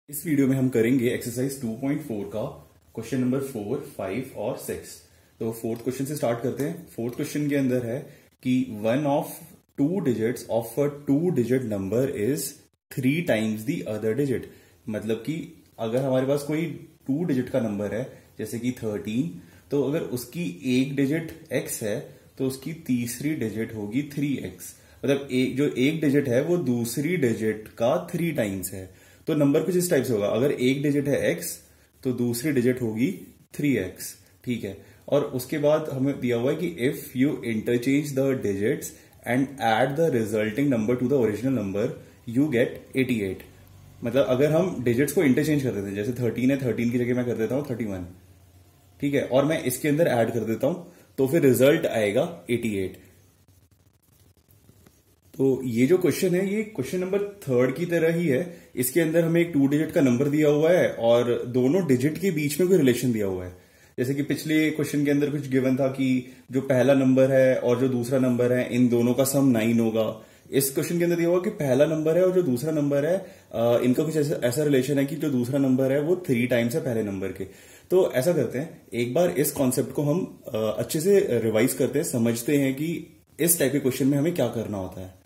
इस वीडियो में हम करेंगे एक्सरसाइज 2.4 का क्वेश्चन नंबर 4, 5 और 6। तो फोर्थ क्वेश्चन से स्टार्ट करते हैं। फोर्थ क्वेश्चन के अंदर है कि one of two digits of a two digit number is 3 times the other digit. मतलब कि अगर हमारे पास कोई टू डिजिट का नंबर है जैसे कि 13, तो अगर उसकी एक डिजिट x है तो उसकी तीसरी डिजिट होगी 3x। मतलब जो एक डिजिट है वो दूसरी डिजिट का 3 टाइम्स है। तो नंबर कुछ इस टाइप से होगा, अगर एक डिजिट है x तो दूसरी डिजिट होगी 3x। ठीक है, और उसके बाद हमें दिया हुआ है कि if you interchange the digits and add the resulting number to the original number you get 88। मतलब अगर हम डिजिट्स को इंटरचेंज कर देते हैं, जैसे 13 है, 13 की जगह मैं कर देता हूं 31, ठीक है, और मैं इसके अंदर ऐड कर देता हूं तो फिर रिजल्ट आएगा 88। तो ये जो क्वेश्चन है ये क्वेश्चन नंबर 3 की तरह ही है। इसके अंदर हमें एक टू डिजिट का नंबर दिया हुआ है और दोनों डिजिट के बीच में कोई रिलेशन दिया हुआ है। जैसे कि पिछले क्वेश्चन के अंदर कुछ गिवन था कि जो पहला नंबर है और जो दूसरा नंबर है इन दोनों का सम 9 होगा। इस क्वेश्चन के अंदर दिया हुआ कि पहला नंबर है और जो दूसरा नंबर है इनका कुछ ऐसा रिलेशन है कि जो दूसरा नंबर है वो 3 टाइम्स है पहले नंबर के। तो ऐसा करते हैं, एक बार इस कॉन्सेप्ट को हम अच्छे से रिवाइज करते हैं, समझते हैं कि इस टाइप के क्वेश्चन में हमें क्या करना होता है।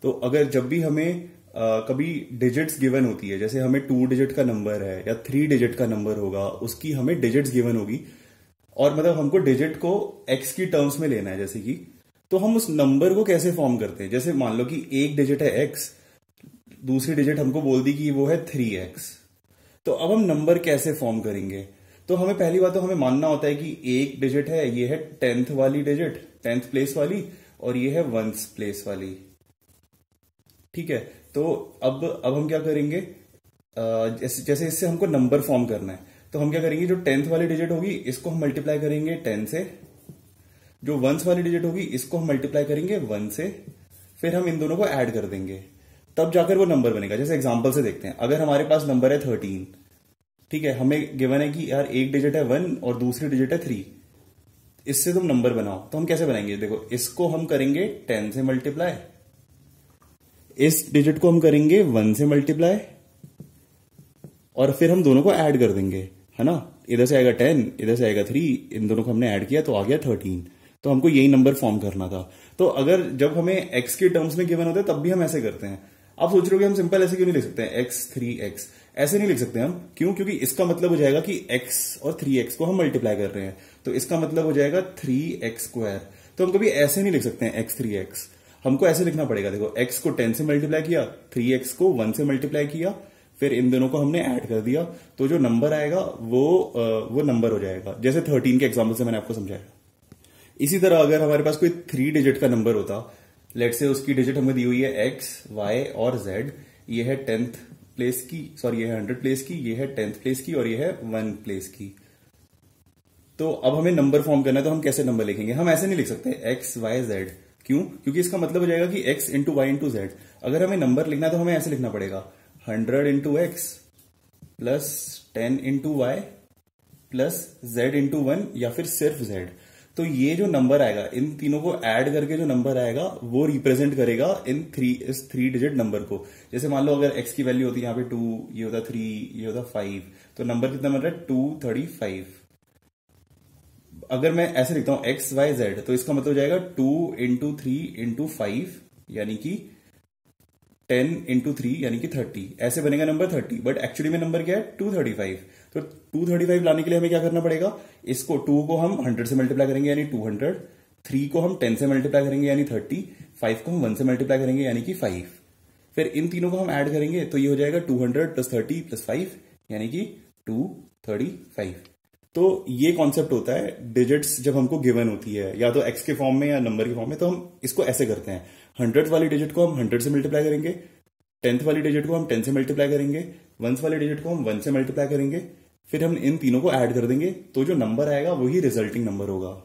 तो अगर जब भी हमें कभी डिजिट्स गिवन होती है, जैसे हमें 2 डिजिट का नंबर है या 3 डिजिट का नंबर होगा, उसकी हमें डिजिट्स गिवन होगी और मतलब हमको डिजिट को एक्स की टर्म्स में लेना है जैसे कि, तो हम उस नंबर को कैसे फॉर्म करते हैं। जैसे मान लो कि एक डिजिट है एक्स, दूसरी डिजिट हमको बोल दी कि वो है 3x। तो अब हम नंबर कैसे फॉर्म करेंगे। तो हमें पहली बात तो हमें मानना होता है कि एक डिजिट है, ये है 10th वाली डिजिट, 10th प्लेस वाली, और ये है 1st प्लेस वाली। ठीक है, तो अब हम क्या करेंगे, जैसे इससे हमको नंबर फॉर्म करना है तो हम क्या करेंगे, जो 10th वाली डिजिट होगी इसको हम मल्टीप्लाई करेंगे 10 से, जो 1st वाली डिजिट होगी इसको हम मल्टीप्लाई करेंगे 1 से, फिर हम इन दोनों को ऐड कर देंगे, तब जाकर वो नंबर बनेगा। जैसे एग्जांपल से देखते हैं, अगर हमारे पास नंबर है 13, ठीक है, हमें गिवन है कि यार एक डिजिट है 1 और दूसरी डिजिट है 3, इससे तुम नंबर बनाओ। तो हम कैसे बनाएंगे, देखो इसको हम करेंगे 10 से मल्टीप्लाई, इस डिजिट को हम करेंगे 1 से मल्टीप्लाई, और फिर हम दोनों को ऐड कर देंगे, है ना। इधर से आएगा 10, इधर से आएगा 3, इन दोनों को हमने ऐड किया तो आ गया 13। तो हमको यही नंबर फॉर्म करना था। तो अगर जब हमें x के टर्म्स में गिवन होता है तब भी हम ऐसे करते हैं। आप सोच रहे हो कि हम सिंपल ऐसे क्यों नहीं लिख सकते हैं, x 3x ऐसे नहीं लिख सकते हम, क्यों, क्योंकि इसका मतलब हो जाएगा कि x और 3x को हम मल्टीप्लाई कर रहे हैं, तो इसका मतलब हो जाएगा 3x²। तो हम कभी ऐसे नहीं लिख सकते हैं x 3x, हमको ऐसे लिखना पड़ेगा। देखो x को 10 से मल्टीप्लाई किया, 3x को 1 से मल्टीप्लाई किया, फिर इन दोनों को हमने ऐड कर दिया, तो जो नंबर आएगा वो नंबर हो जाएगा, जैसे 13 के एग्जांपल से मैंने आपको समझाया। इसी तरह अगर हमारे पास कोई 3 डिजिट का नंबर होता, लेट से उसकी डिजिट हमें दी हुई है x, y और z, ये है 10th प्लेस की, सॉरी ये है 100 प्लेस की, ये है 10th प्लेस की और ये है 1 प्लेस की। तो अब हमें नंबर फॉर्म करना है, तो हम कैसे नंबर लिखेंगे, हम ऐसे नहीं लिख सकते x, y, z। क्यों, क्योंकि इसका मतलब हो जाएगा कि x into y into z. अगर हमें नंबर लिखना है तो हमें ऐसे लिखना पड़ेगा 100 into x plus 10 into y plus z into 1, या फिर सिर्फ z। तो ये जो नंबर आएगा, इन तीनों को ऐड करके जो नंबर आएगा वो रिप्रेजेंट करेगा इस 3 डिजिट नंबर को। जैसे मान लो अगर x की वैल्यू होती है यहाँ पे 2, ये होता 3, ये होता 5, तो नंबर कितना बन रहा है 235। अगर मैं ऐसे लिखता हूं x, y, z, तो इसका मतलब हो जाएगा 2 इंटू 3 इंटू 5 यानी कि 10 इंटू 3 यानी कि 30, ऐसे बनेगा नंबर 30। बट एक्चुअली में नंबर क्या है 235। तो 235 लाने के लिए हमें क्या करना पड़ेगा, इसको 2 को हम 100 से मल्टीप्लाई करेंगे यानी 200, 3 को हम 10 से मल्टीप्लाई करेंगे यानी 30, 5 को हम 1 से मल्टीप्लाई करेंगे यानी कि 5, फिर इन तीनों को हम ऐड करेंगे तो ये हो जाएगा 200 प्लस 30 प्लस 5 यानी कि 235। तो ये कॉन्सेप्ट होता है डिजिट्स जब हमको गिवन होती है, या तो एक्स के फॉर्म में या नंबर के फॉर्म में, तो हम इसको ऐसे करते हैं। 100th वाली डिजिट को हम 100 से मल्टीप्लाई करेंगे, 10th वाली डिजिट को हम 10 से मल्टीप्लाई करेंगे, 1st वाली डिजिट को हम 1 से मल्टीप्लाई करेंगे, फिर हम इन तीनों को ऐड कर देंगे, तो जो नंबर आएगा वही रिजल्टिंग नंबर होगा।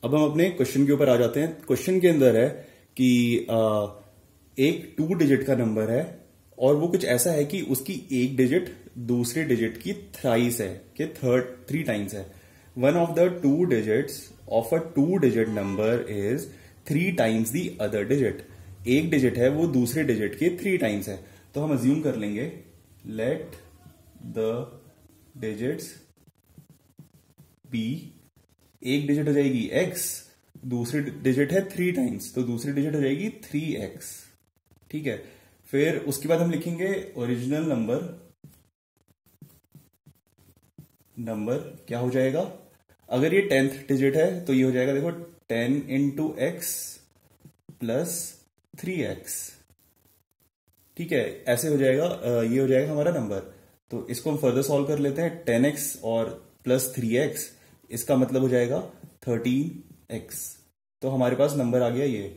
अब हम अपने क्वेश्चन के ऊपर आ जाते हैं। क्वेश्चन के अंदर है कि एक 2 डिजिट का नंबर है और वो कुछ ऐसा है कि उसकी एक डिजिट दूसरे डिजिट की थ्राइस है, कि 3 टाइम्स है। One of the 2 digits of a 2 digit number is 3 times the other digit. एक डिजिट है वो दूसरे डिजिट के 3 टाइम्स है। तो हम अज्यूम कर लेंगे लेट द डिजिट्स बी, एक डिजिट हो जाएगी x, दूसरी डिजिट है 3 टाइम्स, तो दूसरी डिजिट हो जाएगी 3x। ठीक है, फिर उसके बाद हम लिखेंगे ओरिजिनल नंबर क्या हो जाएगा। अगर ये 10th डिजिट है तो ये हो जाएगा, देखो 10 इंटू एक्स प्लस 3x। ठीक है, ऐसे हो जाएगा, ये हो जाएगा हमारा नंबर। तो इसको हम फर्दर सॉल्व कर लेते हैं। 10x और प्लस 3x, इसका मतलब हो जाएगा 13x। तो हमारे पास नंबर आ गया ये।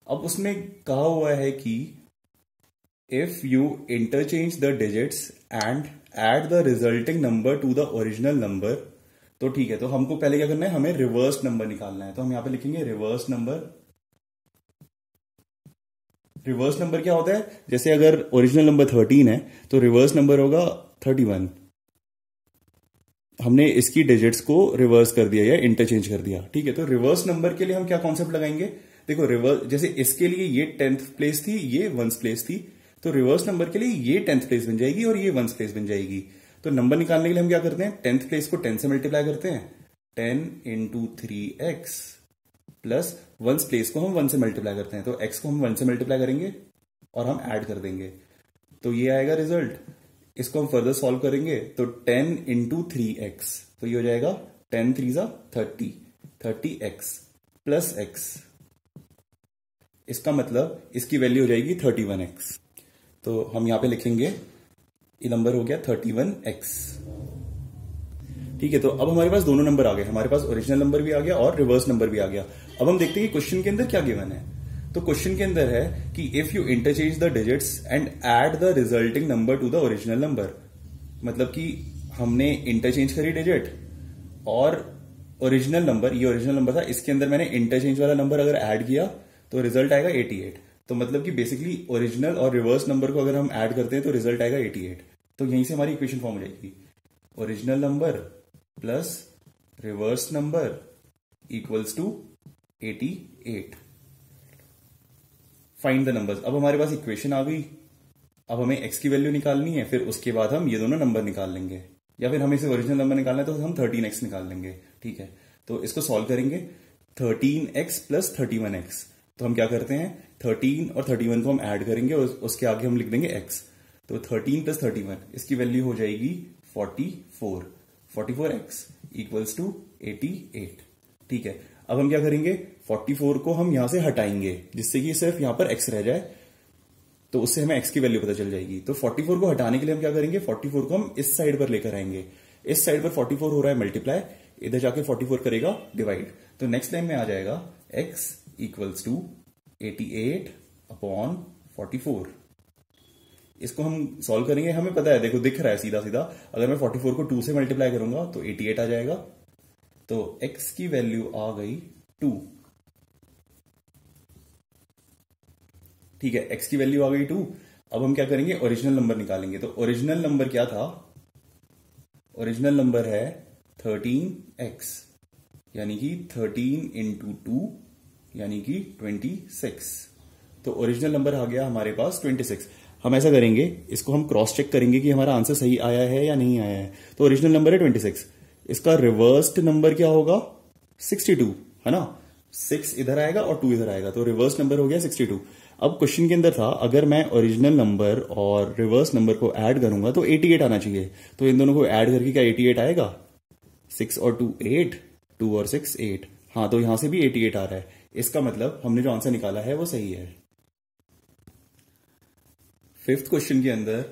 अब उसमें कहा हुआ है कि if you interchange the digits and add the resulting number to the original number, तो ठीक है, तो हमको पहले क्या करना है, हमें रिवर्स नंबर निकालना है। तो हम यहां पे लिखेंगे रिवर्स नंबर। रिवर्स नंबर क्या होता है, जैसे अगर ओरिजिनल नंबर 13 है तो रिवर्स नंबर होगा 31। हमने इसकी डिजिट्स को रिवर्स कर दिया या इंटरचेंज कर दिया। ठीक है, तो रिवर्स नंबर के लिए हम क्या कॉन्सेप्ट लगाएंगे, देखो रिवर्स, जैसे इसके लिए ये 10th प्लेस थी, ये 1st प्लेस थी, तो रिवर्स नंबर के लिए ये 10th प्लेस बन जाएगी और ये 1st प्लेस बन जाएगी। तो नंबर निकालने के लिए हम क्या करते हैं, 10th प्लेस को 10 से मल्टीप्लाई करते हैं, 10 into 3x plus 1st place को हम 1 से मल्टीप्लाई करते हैं, तो x को हम 1 से मल्टीप्लाई करेंगे और हम ऐड कर देंगे, तो ये आएगा रिजल्ट। इसको हम फर्दर सॉल्व करेंगे तो 10 इंटू 3x, तो ये हो जाएगा 10 3 जा 30, 30x प्लस x। इसका मतलब इसकी वैल्यू हो जाएगी 31x। तो हम यहां पे लिखेंगे ये नंबर हो गया 31x। ठीक है, तो अब हमारे पास दोनों नंबर आ गए, हमारे पास ओरिजिनल नंबर भी आ गया और रिवर्स नंबर भी आ गया। अब हम देखते हैं कि क्वेश्चन के अंदर क्या गिवन है। तो क्वेश्चन के अंदर है कि if you interchange the digits and add the resulting number to the original number, मतलब कि हमने इंटरचेंज करी डिजिट और ओरिजिनल नंबर, ये ओरिजिनल नंबर था, इसके अंदर मैंने इंटरचेंज वाला नंबर अगर ऐड किया तो रिजल्ट आएगा 88। तो मतलब कि बेसिकली ओरिजिनल और रिवर्स नंबर को अगर हम ऐड करते हैं तो रिजल्ट आएगा 88। तो यहीं से हमारी इक्वेशन फॉर्म हो जाएगी, original number plus reverse number equals to 88। Find the numbers. अब हमारे पास इक्वेशन आ गई। अब हमें x की वैल्यू निकालनी है, फिर उसके बाद हम ये दोनों नंबर निकाल लेंगे, या फिर हमें इसे ओरिजिनल नंबर निकालना है तो हम 13x निकाल लेंगे। ठीक है, तो इसको सॉल्व करेंगे। 13x प्लस 31x, तो हम क्या करते हैं, 13 और 31 को हम ऐड करेंगे और उसके आगे हम लिख देंगे x। तो 13 प्लस 31, इसकी वैल्यू हो जाएगी 44, 44x इक्वल्स टू 88। ठीक है, अब हम क्या करेंगे, 44 को हम यहां से हटाएंगे जिससे कि सिर्फ यहां पर x रह जाए, तो उससे हमें x की वैल्यू पता चल जाएगी। तो 44 को हटाने के लिए हम क्या करेंगे, 44 को हम इस साइड पर लेकर आएंगे। इस साइड पर 44 हो रहा है मल्टीप्लाई, इधर जाके 44 करेगा डिवाइड। तो नेक्स्ट टाइम में आ जाएगा x इक्वल्स टू 88 अपॉन 44। इसको हम सॉल्व करेंगे, हमें पता है, देखो दिख रहा है सीधा सीधा, अगर मैं 44 को 2 से मल्टीप्लाई करूंगा तो 88 आ जाएगा। तो x की वैल्यू आ गई 2। ठीक है, x की वैल्यू आ गई 2। अब हम क्या करेंगे, ओरिजिनल नंबर निकालेंगे। तो ओरिजिनल नंबर क्या था, ओरिजिनल नंबर है 13x, यानी कि 13 इंटू 2 यानी कि 26। तो ओरिजिनल नंबर आ गया हमारे पास 26। हम ऐसा करेंगे, इसको हम क्रॉस चेक करेंगे कि हमारा आंसर सही आया है या नहीं आया है। तो ओरिजिनल नंबर है 26, इसका रिवर्स्ड नंबर क्या होगा, 62, है ना। 6 इधर आएगा और 2 इधर आएगा, तो रिवर्स नंबर हो गया 62। अब क्वेश्चन के अंदर था, अगर मैं ओरिजिनल नंबर और रिवर्स नंबर को ऐड करूंगा तो 88 आना चाहिए। तो इन दोनों को ऐड करके क्या 88 आएगा, 6 और 2 8, 2 और 6 8। हाँ, तो यहां से भी 88 आ रहा है। इसका मतलब हमने जो आंसर निकाला है वो सही है। 5th क्वेश्चन के अंदर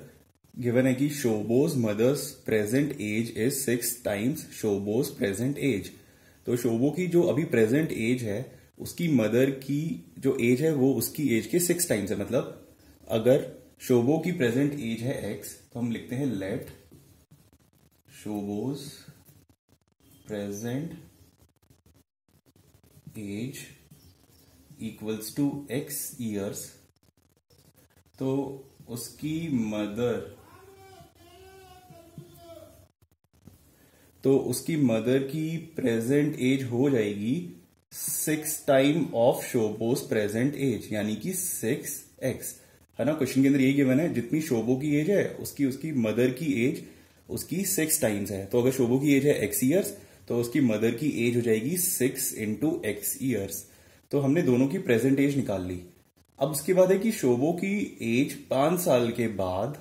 गिवन है कि Shobo's mother's present age is 6 times Shobo's present age. तो शोबो की जो अभी प्रेजेंट एज है, उसकी मदर की जो एज है वो उसकी एज के 6 टाइम्स है। मतलब अगर शोबो की प्रेजेंट एज है x, तो हम लिखते हैं let Shobo's present age equals to x years. तो उसकी मदर की प्रेजेंट एज हो जाएगी 6 time of Shobo's present age, यानी कि 6x। है ना। क्वेश्चन के अंदर यही गिवन है, जितनी शोभो की एज है उसकी उसकी मदर की एज उसकी 6 टाइम्स है। तो अगर शोभो की एज है x ईयर्स तो उसकी मदर की एज हो जाएगी 6 इंटू एक्स ईयर्स। तो हमने दोनों की प्रेजेंट एज निकाल ली। अब उसके बाद है कि शोभो की एज 5 साल के बाद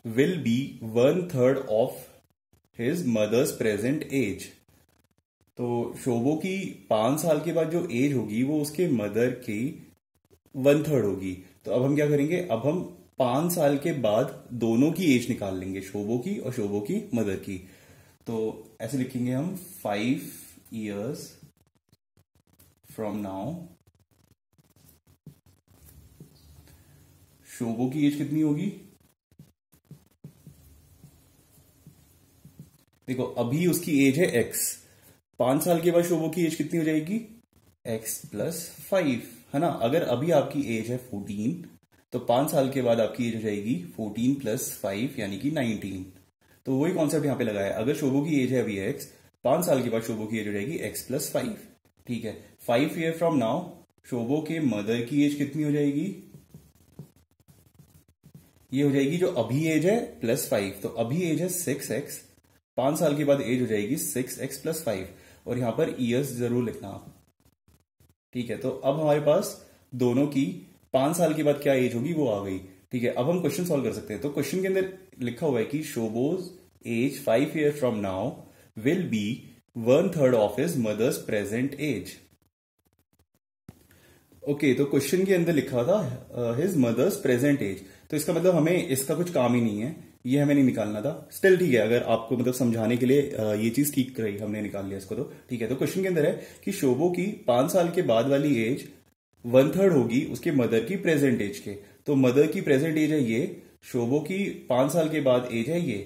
will be 1/3 of his mother's present age. तो शोभो की 5 साल के बाद जो एज होगी वो उसके मदर की 1/3 होगी। तो अब हम क्या करेंगे, अब हम 5 साल के बाद दोनों की एज निकाल लेंगे, शोभो की और शोभो की मदर की। तो ऐसे लिखेंगे हम 5 years फ्रॉम नाउ शोभो की एज कितनी होगी। देखो अभी उसकी एज है x, 5 साल के बाद शोभो की एज कितनी हो जाएगी x प्लस 5, है ना। अगर अभी आपकी एज है 14 तो 5 साल के बाद आपकी एज हो जाएगी 14 प्लस 5 यानी कि 19। तो वही कॉन्सेप्ट यहां पे लगाया, अगर शोभो की एज है अभी x, 5 साल के बाद शोभो की एज हो जाएगी x प्लस 5। ठीक है, 5 ईयर फ्रॉम नाउ शोभो के मदर की एज कितनी हो जाएगी, ये हो जाएगी जो अभी एज है प्लस 5। तो अभी एज है 6x, 5 साल के बाद एज हो जाएगी 6x प्लस 5, और यहां पर ईयर्स जरूर लिखना आप। ठीक है, तो अब हमारे पास दोनों की 5 साल के बाद क्या एज होगी वो आ गई। ठीक है, अब हम क्वेश्चन सॉल्व कर सकते हैं। तो क्वेश्चन के अंदर लिखा हुआ है कि शोभोज age 5 year from now will be 1/3 of his mother's present age. Okay, तो क्वेश्चन के अंदर लिखा था हिज मदर्स प्रेजेंट एज, तो इसका मतलब हमें इसका कुछ काम ही नहीं है, ये हमें नहीं निकालना था। स्टिल ठीक है, अगर आपको मतलब समझाने के लिए ये चीज ठीक रही, हमने निकाल लिया इसको। तो ठीक है, तो क्वेश्चन के अंदर है कि शोभो की 5 साल के बाद वाली एज 1/3 होगी उसके मदर की प्रेजेंट एज के। तो मदर की प्रेजेंट एज है ये, शोभो की 5 साल के बाद एज है ये।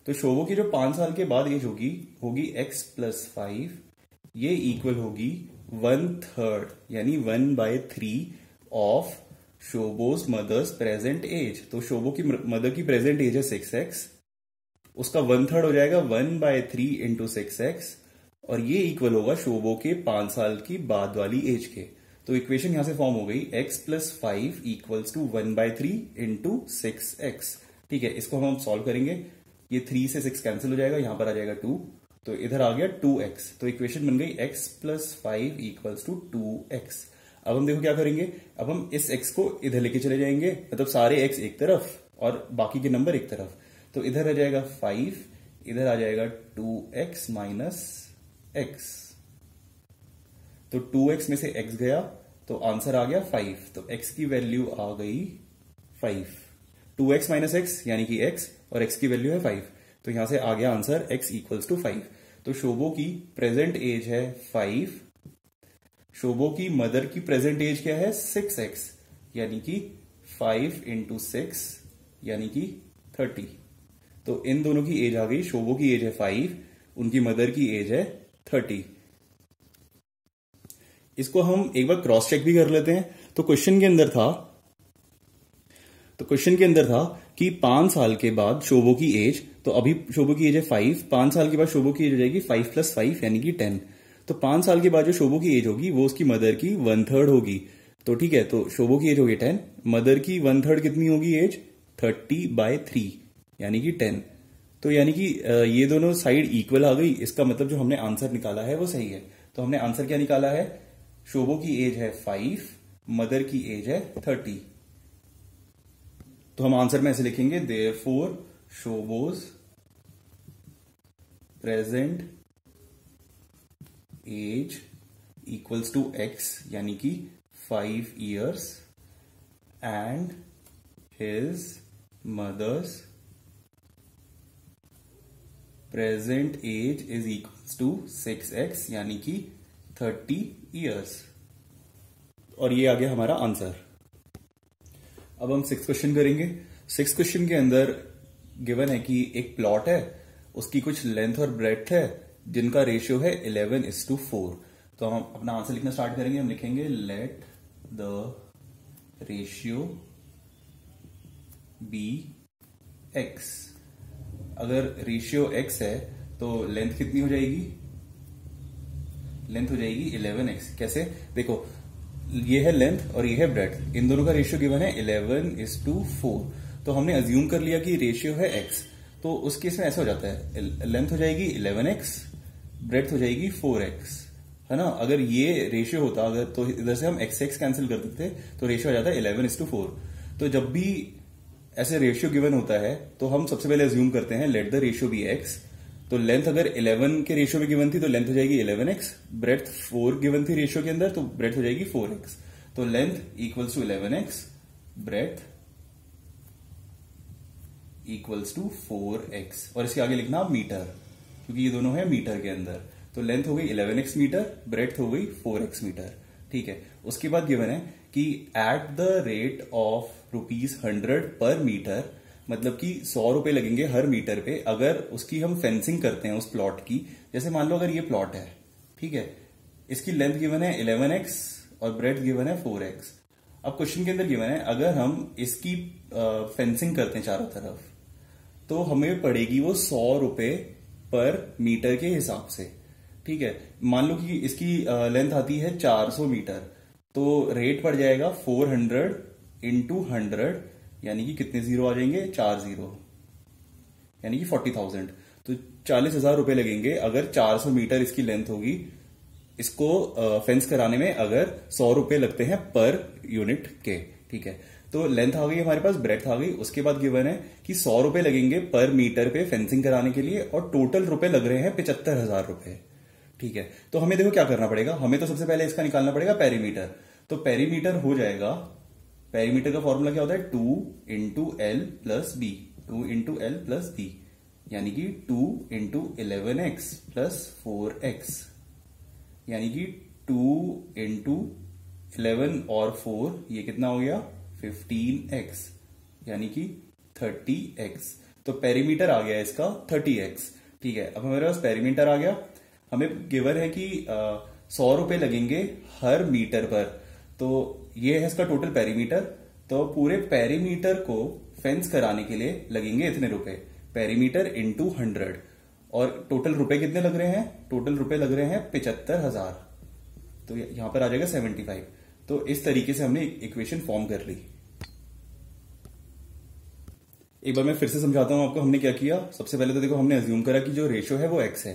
तो शोभो की जो 5 साल के बाद एज होगी होगी x प्लस 5, ये इक्वल होगी 1/3 यानी 1/3 ऑफ शोभोज मदर्स प्रेजेंट एज। तो शोभो की मदर की प्रेजेंट एज है 6x, उसका 1/3 हो जाएगा 1/3 इंटू 6x, और ये इक्वल होगा शोभो के 5 साल की बाद वाली एज के। तो इक्वेशन यहां से फॉर्म हो गई x plus 5 equals to 1/3 into 6x। ठीक है, इसको हम सॉल्व करेंगे, ये 3 से 6 कैंसिल हो जाएगा, यहां पर आ जाएगा 2, तो इधर आ गया 2x। तो इक्वेशन बन गई x plus 5 equals to 2x। अब हम देखो क्या करेंगे, अब हम इस x को इधर लेके चले जाएंगे, मतलब सारे x एक तरफ और बाकी के नंबर एक तरफ। तो इधर आ जाएगा 5, इधर आ जाएगा 2x माइनस x। तो 2x में से x गया तो आंसर आ गया 5, तो x की वैल्यू आ गई 5। 2x माइनस x यानी कि x, और x की वैल्यू है 5, तो यहां से आ गया आंसर x इक्वल्स टू 5। तो शोभो की प्रेजेंट एज है 5, शोभो की मदर की प्रेजेंट एज क्या है 6x, यानी कि 5 इंटू 6 यानी कि 30। तो इन दोनों की एज आ गई, शोभो की एज है 5, उनकी मदर की एज है 30। इसको हम एक बार क्रॉस चेक भी कर लेते हैं। तो क्वेश्चन के अंदर था कि 5 साल के बाद शोभो की एज, तो अभी शोभो की एज है 5, 5 साल के बाद शोभो की एज हो जाएगी 5 प्लस 5 यानी कि 10। तो 5 साल के बाद जो शोभो की एज होगी वो उसकी मदर की 1/3 होगी। तो ठीक है, तो शोभो की एज होगी 10, मदर की 1/3 कितनी होगी एज 30/3 यानी कि 10। तो यानी कि ये दोनों साइड इक्वल आ गई, इसका मतलब जो हमने आंसर निकाला है वो सही है। तो हमने आंसर क्या निकाला है, शोभो की एज है 5, मदर की एज है 30। तो हम आंसर में ऐसे लिखेंगे, देयरफॉर शोभोज present age equals to x यानी कि 5 years and his mother's present age is equals to 6x यानी कि 30 years। और ये आ गया हमारा आंसर। अब हम 6th क्वेश्चन करेंगे। 6th क्वेश्चन के अंदर गिवन है कि एक प्लॉट है, उसकी कुछ लेंथ और ब्रेड्थ है जिनका रेशियो है 11:4। तो हम अपना आंसर लिखना स्टार्ट करेंगे। हम लिखेंगे let the ratio be x। अगर रेशियो x है तो लेंथ कितनी हो जाएगी, लेंथ हो जाएगी 11x। कैसे, देखो ये है लेंथ और ये है ब्रेथ, इन दोनों का रेशियो गिवन है 11:4। तो हमने अज्यूम कर लिया कि रेशियो है x। तो उस केस में ऐसा हो जाता है, लेंथ हो जाएगी 11x, ब्रेथ हो जाएगी 4x, है ना। अगर ये रेशियो होता अगर, तो इधर से हम x कैंसिल कर देते तो रेशियो हो जाता है 11:4। तो जब भी ऐसे रेशियो गिवन होता है तो हम सबसे पहले अज्यूम करते हैं let the ratio be x। तो लेंथ अगर 11 के रेशियो में गिवन थी तो लेंथ हो जाएगी 11x, ब्रेथ 4 गिवन थी रेशियो के अंदर तो ब्रेथ हो जाएगी 4x। तो length equals to 11x, breadth equals to 4x, और इसके आगे लिखना आप मीटर, क्योंकि ये दोनों है मीटर के अंदर। तो लेंथ हो गई 11x मीटर, ब्रेथ हो गई 4x मीटर, ठीक है। उसके बाद गिवन है कि एट द रेट ऑफ ₹100 पर मीटर, मतलब कि 100 रुपए लगेंगे हर मीटर पे अगर उसकी हम फेंसिंग करते हैं उस प्लॉट की। जैसे मान लो अगर ये प्लॉट है, ठीक है, इसकी लेंथ गिवन है 11x और ब्रेथ गिवन है 4x। अब क्वेश्चन के अंदर गिवन है अगर हम इसकी फेंसिंग करते हैं चारों तरफ तो हमें पड़ेगी वो 100 रुपए पर मीटर के हिसाब से, ठीक है। मान लो कि इसकी लेंथ आती है 400 मीटर, तो रेट पड़ जाएगा 400 इंटू 100, यानी कि कितने जीरो आ जाएंगे, 4 जीरो, यानी कि 40,000। तो 40,000 रुपए लगेंगे अगर 400 मीटर इसकी लेंथ होगी। इसको फेंस कराने में अगर 100 रुपए लगते हैं पर यूनिट के, ठीक है। तो लेंथ आ गई हमारे पास, ब्रेथ आ गई। उसके बाद गिवन है कि 100 रुपए लगेंगे पर मीटर पे फेंसिंग कराने के लिए और टोटल रुपए लग रहे हैं 75,000 रुपए, ठीक है। तो हमें देखो क्या करना पड़ेगा, हमें तो सबसे पहले इसका निकालना पड़ेगा पेरीमीटर। तो पेरीमीटर हो जाएगा, पेरीमीटर का फॉर्मूला क्या होता है, 2 into L plus B, 2 into L plus B, यानी कि 2 इंटू 11x प्लस 4x, यानी कि 2 इंटू 11 और 4, ये कितना हो गया 15x, यानी कि 30x। तो पेरीमीटर आ गया इसका 30x, ठीक है। अब हमारे पास पेरीमीटर आ गया। हमें गिवन है कि 100 रुपए लगेंगे हर मीटर पर, तो ये है इसका टोटल पेरीमीटर। तो पूरे पेरीमीटर को फेंस कराने के लिए लगेंगे इतने रुपए, पेरीमीटर इंटू 100, और टोटल रुपए कितने लग रहे हैं, टोटल रुपए लग रहे हैं 75,000, तो यहां पर आ जाएगा 75। तो इस तरीके से हमने इक्वेशन फॉर्म कर ली। एक बार मैं फिर से समझाता हूं आपको हमने क्या किया। सबसे पहले तो देखो हमने अज्यूम करा कि जो रेशियो है वो x है,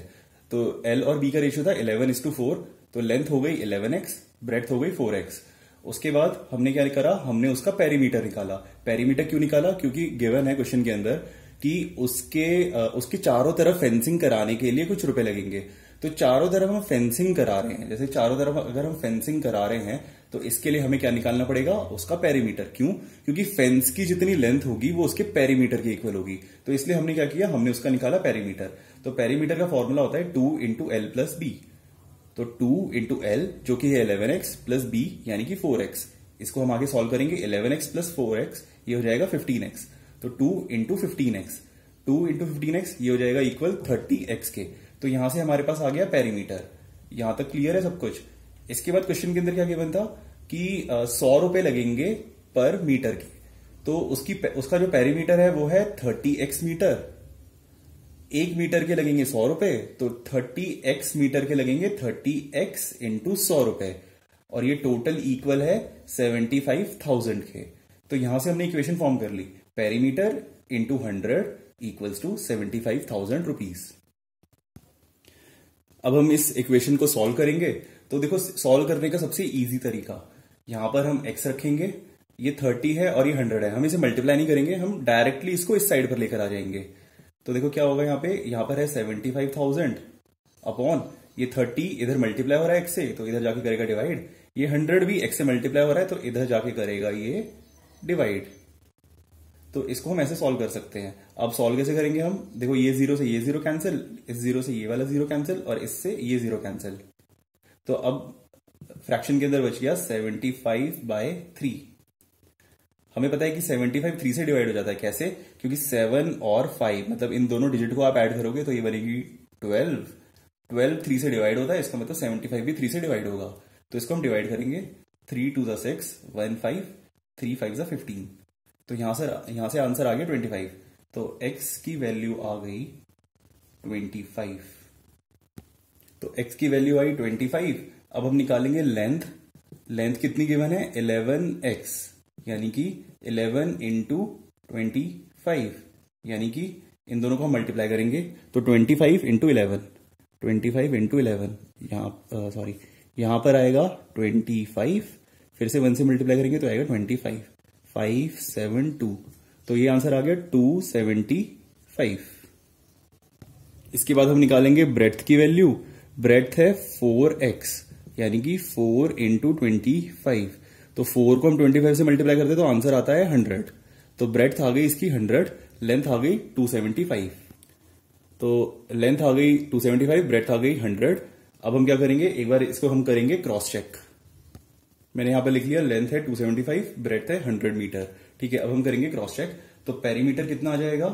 तो L और B का रेशियो था 11:4, तो लेंथ हो गई 11x, ब्रेथ हो गई 4x। उसके बाद हमने क्या करा, हमने उसका पेरीमीटर निकाला। पेरीमीटर क्यों निकाला, क्योंकि गिवन है क्वेश्चन के अंदर कि उसके चारों तरफ फेंसिंग कराने के लिए कुछ रुपए लगेंगे। तो चारों तरफ हम फेंसिंग करा रहे हैं, जैसे चारों तरफ अगर हम फेंसिंग करा रहे हैं तो इसके लिए हमें क्या निकालना पड़ेगा, उसका पेरीमीटर। क्यों, क्योंकि फेंस की जितनी लेंथ होगी वो उसके पेरीमीटर के इक्वल होगी, तो इसलिए हमने क्या किया, हमने उसका निकाला पेरीमीटर। तो पेरीमीटर का फॉर्मूला होता है 2 इंटू एल प्लस बी। तो 2 इंटू एल जो कि है 11x प्लस बी यानी कि 4x, इसको हम आगे सॉल्व करेंगे। 11x प्लस 4x ये हो जाएगा 15x, तो 2 इंटू 15x, 2 इंटू 15x ये हो जाएगा इक्वल 30x के। तो यहां से हमारे पास आ गया पेरीमीटर। यहां तक क्लियर है सब कुछ। इसके बाद क्वेश्चन के अंदर क्या गिवन था कि 100 रुपए लगेंगे पर मीटर के, तो उसका जो पेरीमीटर है वो है 30x मीटर। 1 मीटर के लगेंगे 100 रुपए, तो 30x मीटर के लगेंगे 30x इंटू 100 रुपए, और ये टोटल इक्वल है 75,000 के। तो यहां से हमने इक्वेशन फॉर्म कर ली, perimeter into 100 equals to 75,000 rupees. अब हम इस इक्वेशन को सॉल्व करेंगे। तो देखो सॉल्व करने का सबसे इजी तरीका, यहां पर हम x रखेंगे, ये 30 है और ये 100 है, हम इसे मल्टीप्लाई नहीं करेंगे, हम डायरेक्टली इसको इस साइड पर लेकर आ जाएंगे। तो देखो क्या होगा, यहां पर है 75,000 अपॉन ये 30 इधर मल्टीप्लाई हो रहा है x से, तो इधर जाके करेगा डिवाइड। ये 100 भी x से मल्टीप्लाई हो रहा है, तो इधर जाके करेगा ये डिवाइड। तो इसको हम ऐसे सॉल्व कर सकते हैं। अब सॉल्व कैसे करेंगे हम, देखो ये जीरो से ये जीरो कैंसिल, इस जीरो से ये वाला जीरो कैंसिल, और इससे ये जीरो कैंसिल। तो अब फ्रैक्शन के अंदर बच गया 75/3। हमें पता है कि 75 3 से डिवाइड हो जाता है। कैसे, क्योंकि 7 और 5 मतलब इन दोनों डिजिट को आप ऐड करोगे तो ये बनेगी 12। 12 3 से डिवाइड होता है, इसका मतलब 75 भी 3 से डिवाइड होगा। तो इसको हम डिवाइड करेंगे, 3 2 6 1 5, 3 5 15। तो यहां से आंसर आ गया 25। तो x की वैल्यू आ गई 25। तो x की वैल्यू आई 25। अब हम निकालेंगे लेंथ, लेंथ कितनी गिवन है 11x, यानी कि 11 इंटू 25, यानी कि इन दोनों को हम मल्टीप्लाई करेंगे तो 25 इंटू 11, 25 इंटू 11, यहां पर आएगा 25, फिर से 1 से मल्टीप्लाई करेंगे तो आएगा 25, 572, तो ये आंसर आ गया 275। इसके बाद हम निकालेंगे ब्रेड्थ की वैल्यू। ब्रेड्थ है 4x, यानी कि 4 इंटू 25, तो 4 को हम 25 से मल्टीप्लाई करते तो आंसर आता है 100। तो ब्रेड्थ आ गई इसकी 100, लेंथ आ गई 275। तो लेंथ आ गई 275, ब्रेड्थ आ गई 100। अब हम क्या करेंगे, एक बार इसको हम करेंगे क्रॉस चेक। मैंने यहां पर लिख लिया लेंथ है 275, ब्रेड्थ है 100 मीटर। ठीक है, अब हम करेंगे क्रॉस चेक। तो पेरीमीटर कितना आ जाएगा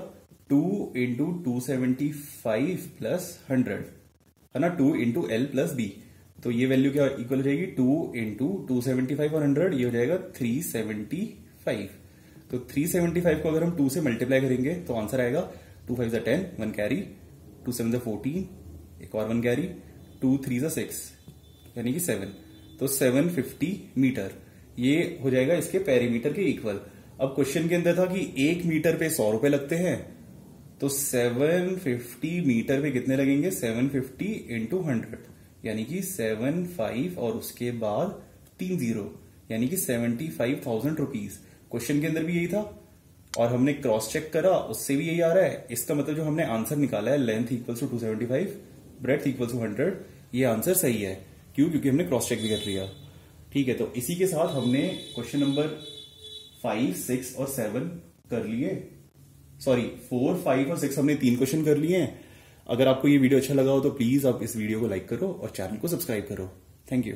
2 इंटू 275 प्लस 100, है ना, 2 इंटू एल प्लस बी। तो ये वैल्यू क्या इक्वल हो जाएगी 2 इंटू 275 और 100, ये हो जाएगा 375। तो 375 को अगर हम 2 से मल्टीप्लाई करेंगे तो आंसर आएगा 2 5 10, 1 कैरी, 2 7 14, एक और 1 कैरी, 2 3 6, यानी कि 7। तो 750 मीटर ये हो जाएगा इसके पेरीमीटर के इक्वल। अब क्वेश्चन के अंदर था कि 1 मीटर पे 100 रुपए लगते हैं, तो 750 मीटर पे कितने लगेंगे 750 इंटू 100, यानी कि 75 और उसके बाद 30, यानी कि 75,000 रुपीज। क्वेश्चन के अंदर भी यही था और हमने क्रॉस चेक करा, उससे भी यही आ रहा है। इसका मतलब जो हमने आंसर निकाला है length equals to 275, breadth equals to 100, ये आंसर सही है। क्यों? क्योंकि हमने क्रॉस चेक भी कर लिया। ठीक है, तो इसी के साथ हमने क्वेश्चन नंबर 5, 6 और 7 कर लिए। 4, 5 और 6 हमने 3 क्वेश्चन कर लिए हैं। अगर आपको ये वीडियो अच्छा लगा हो तो प्लीज आप इस वीडियो को लाइक करो और चैनल को सब्सक्राइब करो। Thank you.